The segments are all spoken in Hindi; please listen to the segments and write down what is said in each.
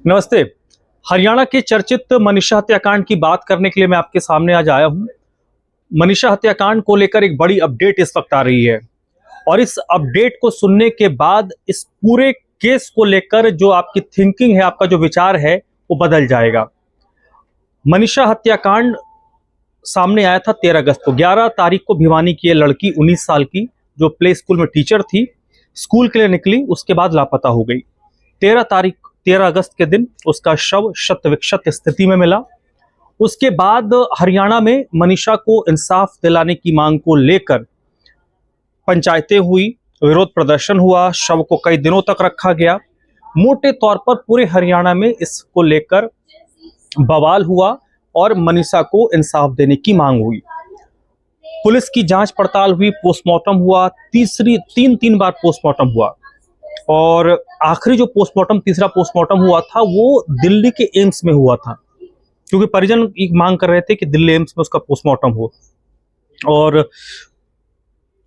नमस्ते। हरियाणा के चर्चित मनीषा हत्याकांड की बात करने के लिए मैं आपके सामने आज आया हूं। मनीषा हत्याकांड को लेकर एक बड़ी अपडेट इस वक्त आ रही है और इस अपडेट को सुनने के बाद इस पूरे केस को लेकर जो आपकी थिंकिंग है, आपका जो विचार है, वो बदल जाएगा। मनीषा हत्याकांड सामने आया था 13 अगस्त को। 11 तारीख को भिवानी की ये लड़की 19 साल की जो प्ले स्कूल में टीचर थी, स्कूल के लिए निकली, उसके बाद लापता हो गई। 13 अगस्त के दिन उसका शव शत विक्षत स्थिति में मिला। उसके बाद हरियाणा में मनीषा को इंसाफ दिलाने की मांग को लेकर पंचायतें हुई, विरोध प्रदर्शन हुआ, शव को कई दिनों तक रखा गया। मोटे तौर पर पूरे हरियाणा में इसको लेकर बवाल हुआ और मनीषा को इंसाफ देने की मांग हुई। पुलिस की जांच पड़ताल हुई, पोस्टमार्टम हुआ, तीन बार पोस्टमार्टम हुआ और आखिरी जो पोस्टमार्टम, तीसरा पोस्टमार्टम हुआ था वो दिल्ली के एम्स में हुआ था, क्योंकि परिजन एक मांग कर रहे थे कि दिल्ली एम्स में उसका पोस्टमार्टम हो। और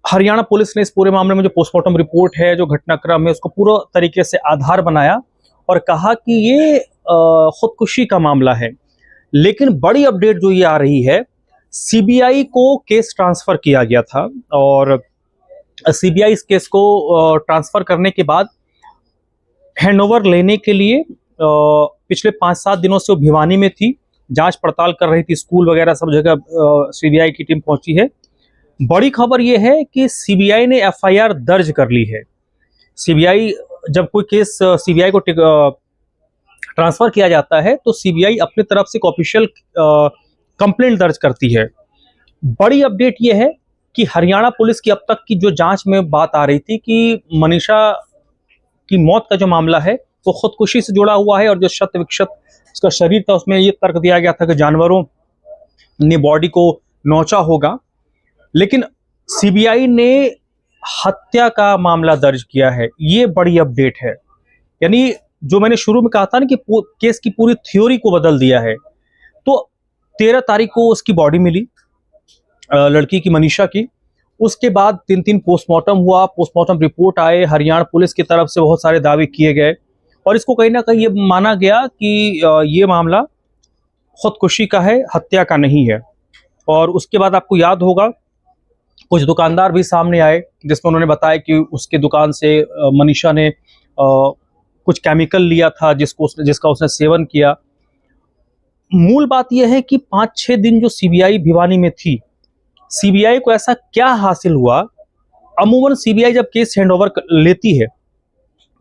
हरियाणा पुलिस ने इस पूरे मामले में जो पोस्टमार्टम रिपोर्ट है, जो घटनाक्रम है, उसको पूरा तरीके से आधार बनाया और कहा कि ये खुदकुशी का मामला है। लेकिन बड़ी अपडेट जो ये आ रही है, सीबीआई को केस ट्रांसफर किया गया था और सीबीआई इस केस को ट्रांसफर करने के बाद हैंडओवर लेने के लिए पिछले 5-7 दिनों से वो भिवानी में थी, जांच पड़ताल कर रही थी, स्कूल वगैरह सब जगह सीबीआई की टीम पहुंची है। बड़ी खबर ये है कि सीबीआई ने एफआईआर दर्ज कर ली है। सीबीआई जब कोई केस सीबीआई को ट्रांसफर किया जाता है तो सीबीआई अपनी तरफ से एक ऑफिशियल कंप्लेंट दर्ज करती है। बड़ी अपडेट ये है कि हरियाणा पुलिस की अब तक की जो जांच में बात आ रही थी कि मनीषा की मौत का जो मामला है वो खुदकुशी से जुड़ा हुआ है और जो शत विक्षत उसका शरीर था उसमें ये तर्क दिया गया था कि जानवरों ने बॉडी को नोचा होगा। लेकिन सीबीआई ने हत्या का मामला दर्ज किया है। ये बड़ी अपडेट है, यानी जो मैंने शुरू में कहा था ना कि केस की पूरी थ्योरी को बदल दिया है। तो 13 तारीख को उसकी बॉडी मिली, लड़की की, मनीषा की। उसके बाद 3 पोस्टमार्टम हुआ, पोस्टमार्टम रिपोर्ट आए, हरियाणा पुलिस की तरफ से बहुत सारे दावे किए गए और इसको कहीं ना कहीं ये माना गया कि ये मामला खुदकुशी का है, हत्या का नहीं है। और उसके बाद आपको याद होगा कुछ दुकानदार भी सामने आए जिसमें उन्होंने बताया कि उसके दुकान से मनीषा ने कुछ केमिकल लिया था जिसका उसने सेवन किया। मूल बात यह है कि 5-6 दिन जो सीबीआई भिवानी में थी, सीबीआई को ऐसा क्या हासिल हुआ। अमूमन सीबीआई जब केस हैंडओवर लेती है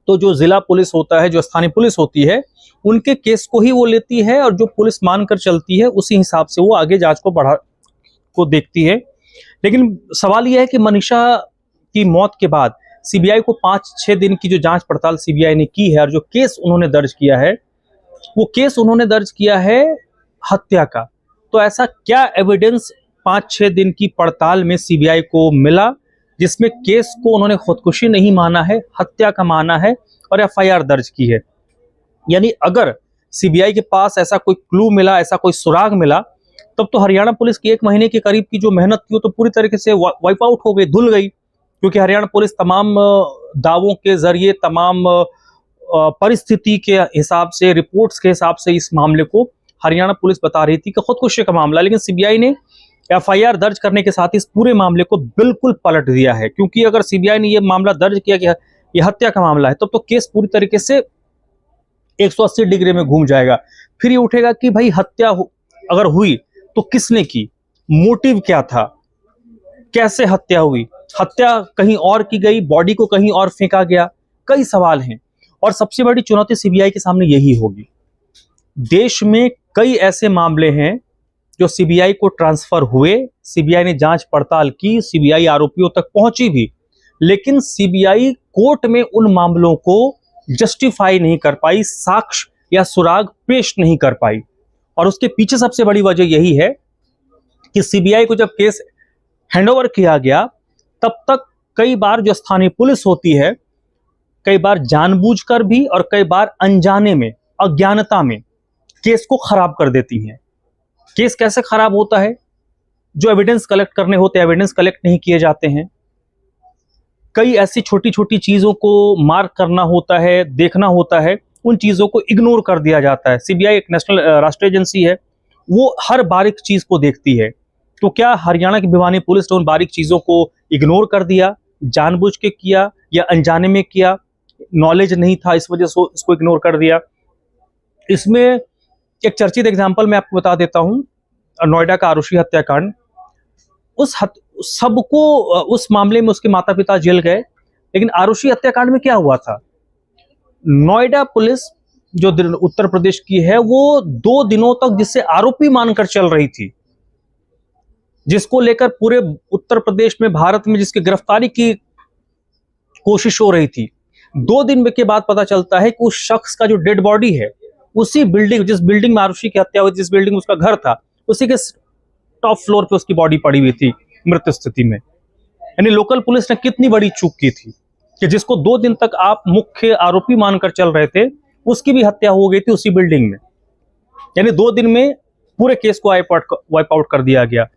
तो जो जिला पुलिस होता है, जो स्थानीय पुलिस होती है, उनके केस को ही वो लेती है और जो पुलिस मानकर चलती है उसी हिसाब से वो आगे जांच को देखती है। लेकिन सवाल यह है कि मनीषा की मौत के बाद सीबीआई को 5-6 दिन की जो जांच पड़ताल सीबीआई ने की है और जो केस उन्होंने दर्ज किया है, वो केस उन्होंने दर्ज किया है हत्या का। तो ऐसा क्या एविडेंस 5-6 दिन की पड़ताल में सीबीआई को मिला जिसमें केस को उन्होंने खुदकुशी नहीं माना है, हत्या का माना है और एफआईआर दर्ज की है। यानी अगर सीबीआई के पास ऐसा कोई क्लू मिला, ऐसा कोई सुराग मिला, तब तो हरियाणा पुलिस की 1 महीने के करीब की जो मेहनत थी वो तो पूरी तरीके से वाइप आउट हो गई, धुल गई। क्योंकि हरियाणा पुलिस तमाम दावों के जरिए, तमाम परिस्थिति के हिसाब से, रिपोर्ट्स के हिसाब से इस मामले को हरियाणा पुलिस बता रही थी कि खुदकुशी का मामला। लेकिन सीबीआई ने एफआईआर दर्ज करने के साथ इस पूरे मामले को बिल्कुल पलट दिया है। क्योंकि अगर सीबीआई ने यह मामला दर्ज किया कि यह हत्या का मामला है, तब तो केस पूरी तरीके से 180 डिग्री में घूम जाएगा। फिर ये उठेगा कि भाई हत्या अगर हुई तो किसने की, मोटिव क्या था, कैसे हत्या हुई, हत्या कहीं और की गई, बॉडी को कहीं और फेंका गया, कई सवाल हैं। और सबसे बड़ी चुनौती सीबीआई के सामने यही होगी। देश में कई ऐसे मामले हैं जो सीबीआई को ट्रांसफर हुए, सीबीआई ने जांच पड़ताल की, सीबीआई आरोपियों तक पहुंची भी, लेकिन सीबीआई कोर्ट में उन मामलों को जस्टिफाई नहीं कर पाई, साक्ष्य या सुराग पेश नहीं कर पाई। और उसके पीछे सबसे बड़ी वजह यही है कि सीबीआई को जब केस हैंडओवर किया गया, तब तक कई बार जो स्थानीय पुलिस होती है, कई बार जानबूझकर भी और कई बार अनजाने में, अज्ञानता में केस को खराब कर देती हैं। केस कैसे खराब होता है? जो एविडेंस कलेक्ट करने होते हैं, एविडेंस कलेक्ट नहीं किए जाते हैं। कई ऐसी छोटी छोटी चीजों को मार्क करना होता है, देखना होता है, उन चीज़ों को इग्नोर कर दिया जाता है। सीबीआई एक नेशनल राष्ट्रीय एजेंसी है, वो हर बारीक चीज़ को देखती है। तो क्या हरियाणा की भिवानी पुलिस ने उन बारीक चीज़ों को इग्नोर कर दिया, जानबूझ के किया या अनजाने में किया, नॉलेज नहीं था इस वजह से इसको इग्नोर कर दिया? इसमें एक चर्चित एग्जाम्पल मैं आपको बता देता हूँ, नोएडा का आरुषि हत्याकांड। सबको उस मामले में उसके माता पिता जेल गए, लेकिन आरुषि हत्याकांड में क्या हुआ था? नोएडा पुलिस जो उत्तर प्रदेश की है, वो 2 दिनों तक जिसे आरोपी मानकर चल रही थी, जिसको लेकर पूरे उत्तर प्रदेश में, भारत में जिसकी गिरफ्तारी की कोशिश हो रही थी, 2 दिन के बाद पता चलता है कि उस शख्स का जो डेड बॉडी है, उसी बिल्डिंग, जिस बिल्डिंग में आरुषि की हत्या हुई, जिस बिल्डिंग में उसका घर था, उसी के टॉप फ्लोर पे उसकी बॉडी पड़ी हुई थी मृत स्थिति में। यानी लोकल पुलिस ने कितनी बड़ी चूक की थी कि जिसको 2 दिन तक आप मुख्य आरोपी मानकर चल रहे थे, उसकी भी हत्या हो गई थी उसी बिल्डिंग में। यानी 2 दिन में पूरे केस को वाइप आउट कर दिया गया।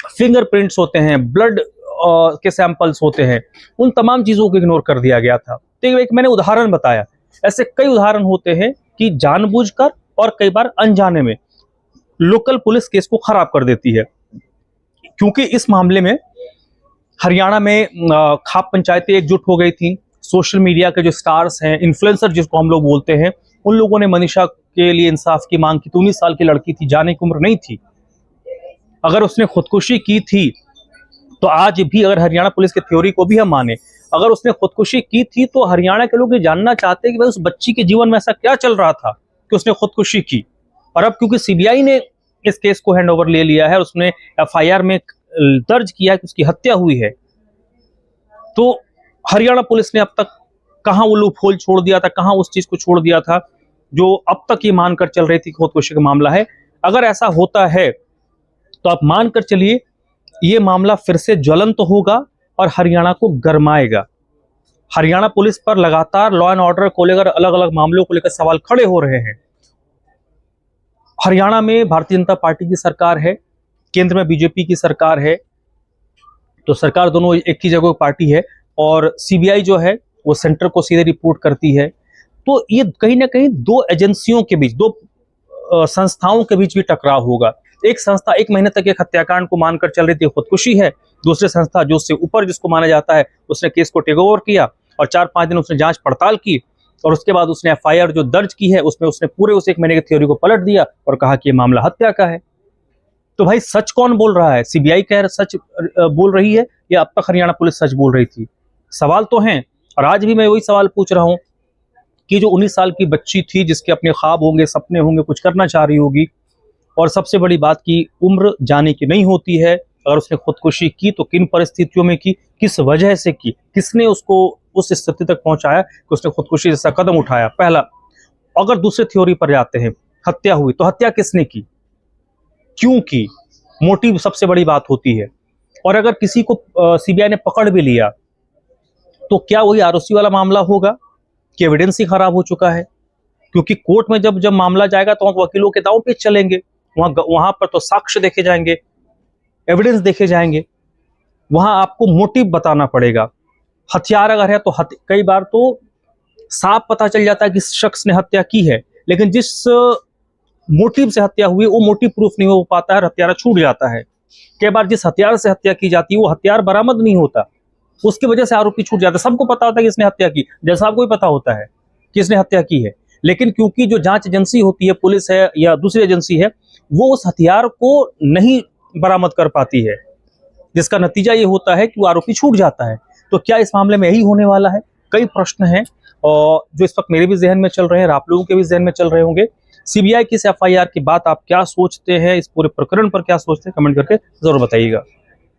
फिंगरप्रिंट्स होते हैं, ब्लड के सैंपल्स होते हैं, उन तमाम चीजों को इग्नोर कर दिया गया था। तो एक मैंने उदाहरण बताया, ऐसे कई उदाहरण होते हैं कि जानबूझकर और कई बार अनजाने में लोकल पुलिस केस को खराब कर देती है। क्योंकि इस मामले में हरियाणा में खाप पंचायतें एकजुट हो गई थी, सोशल मीडिया के जो स्टार्स हैं, इन्फ्लुएंसर जिसको हम लोग बोलते हैं, उन लोगों ने मनीषा के लिए इंसाफ की मांग की। 19 साल की लड़की थी, जाने की उम्र नहीं थी। अगर उसने खुदकुशी की थी तो आज भी, अगर हरियाणा पुलिस की थ्योरी को भी हम माने, अगर उसने खुदकुशी की थी तो हरियाणा के लोग ये जानना चाहते हैं कि भाई उस बच्ची के जीवन में ऐसा क्या चल रहा था कि उसने खुदकुशी की। और अब क्योंकि सीबीआई ने इस केस को हैंडओवर ले लिया है, उसने एफआईआर में दर्ज किया कि उसकी हत्या हुई है, तो हरियाणा पुलिस ने अब तक कहां वो लूप होल छोड़ दिया था, कहां उस चीज को छोड़ दिया था जो अब तक ये मानकर चल रही थी खुदकुशी का मामला है। अगर ऐसा होता है तो आप मानकर चलिए ये मामला फिर से ज्वलंत होगा और हरियाणा को गरमाएगा। हरियाणा पुलिस पर लगातार लॉ एंड ऑर्डर को लेकर, अलग अलग मामलों को लेकर सवाल खड़े हो रहे हैं। हरियाणा में भारतीय जनता पार्टी की सरकार है, केंद्र में बीजेपी की सरकार है, तो सरकार दोनों एक ही जगह पार्टी है, और सीबीआई जो है वो सेंटर को सीधे रिपोर्ट करती है। तो ये कहीं ना कहीं 2 एजेंसियों के बीच, 2 संस्थाओं के बीच भी टकराव होगा। एक संस्था 1 महीने तक एक हत्याकांड को मानकर चल रही थी, खुदकुशी है। दूसरी संस्था जो उससे ऊपर जिसको माना जाता है, उसने केस को टेक ओवर किया और 4-5 दिन उसने जांच पड़ताल की, और उसके बाद उसने एफआईआर जो दर्ज की है उसमें उसने पूरे उस 1 महीने की थ्योरी को पलट दिया और कहा कि ये मामला हत्या का है। तो भाई सच कौन बोल रहा है? सीबीआई कह सच बोल रही है या अब तक हरियाणा पुलिस सच बोल रही थी? सवाल तो हैं, और आज भी मैं वही सवाल पूछ रहा हूं कि जो 19 साल की बच्ची थी, जिसके अपने ख्वाब होंगे, सपने होंगे, कुछ करना चाह रही होगी, और सबसे बड़ी बात की उम्र जाने की नहीं होती है। अगर उसने खुदकुशी की तो किन परिस्थितियों में की, किस वजह से की, किसने उसको उस स्थिति तक पहुंचाया कि उसने खुदकुशी जैसा कदम उठाया? पहला। अगर दूसरे थ्योरी पर जाते हैं, हत्या हुई तो हत्या किसने की, क्यों की, मोटिव सबसे बड़ी बात होती है। और अगर किसी को सीबीआई ने पकड़ भी लिया तो क्या वही आरोपी वाला मामला होगा कि एविडेंस ही खराब हो चुका है? क्योंकि कोर्ट में जब मामला जाएगा तो वकीलों के दांव पेच चलेंगे, वहां पर तो साक्ष्य देखे जाएंगे, एविडेंस देखे जाएंगे, वहां आपको मोटिव बताना पड़ेगा। हथियार अगर है तो कई बार तो साफ पता चल जाता है कि इस शख्स ने हत्या की है, लेकिन जिस मोटिव से हत्या हुई वो मोटिव प्रूफ नहीं हो पाता है, हथियार छूट जाता है। कई बार जिस हथियार से हत्या की जाती है वो हथियार बरामद नहीं होता, उसकी वजह से आरोपी छूट जाता है। सबको पता होता है कि इसने हत्या की, जैसा आपको भी पता होता है कि इसने हत्या की है, लेकिन क्योंकि जो जांच एजेंसी होती है, पुलिस है या दूसरी एजेंसी है, वो उस हथियार को नहीं बरामद कर पाती है, जिसका नतीजा ये होता है कि वो आरोपी छूट जाता है। तो क्या इस मामले में यही होने वाला है? कई प्रश्न हैं और जो इस वक्त मेरे भी जहन में चल रहे हैं, आप लोगों के भी जहन में चल रहे होंगे। सीबीआई की इस एफआईआर की बात आप क्या सोचते हैं, इस पूरे प्रकरण पर क्या सोचते हैं, कमेंट करके जरूर बताइएगा।